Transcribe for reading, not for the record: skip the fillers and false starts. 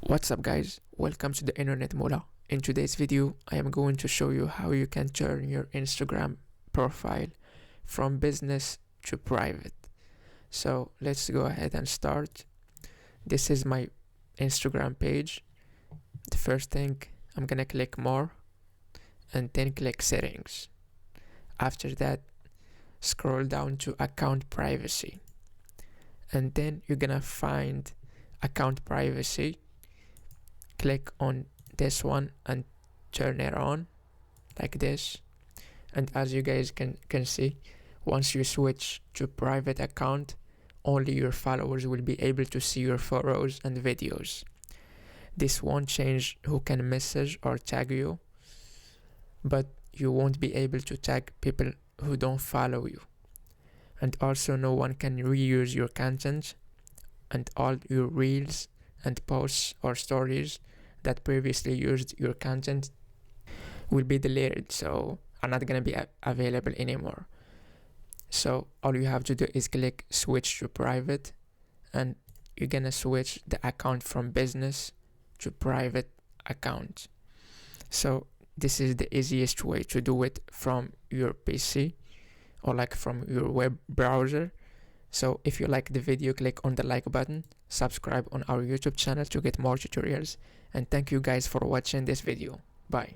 What's up guys, welcome to the internet Moola. In today's video I am going to show you how you can turn your Instagram profile from business to private. So let's go ahead and start. This is my Instagram page. The first thing, I'm gonna click more and then click settings. After that, scroll down to account privacy and then you're gonna find account privacy. Click on this one and turn it on like this, and as you guys can see, once you switch to private account, only your followers will be able to see your photos and videos. This won't change who can message or tag you, but you won't be able to tag people who don't follow you, and also no one can reuse your content, and all your reels and posts or stories that previously used your content will be deleted, so are not gonna be available anymore. So all you have to do is click switch to private, and you're gonna switch the account from business to private account. So this is the easiest way to do it from your PC or like from your web browser. So if you like the video, click on the like button, subscribe on our YouTube channel to get more tutorials, and thank you guys for watching this video. Bye.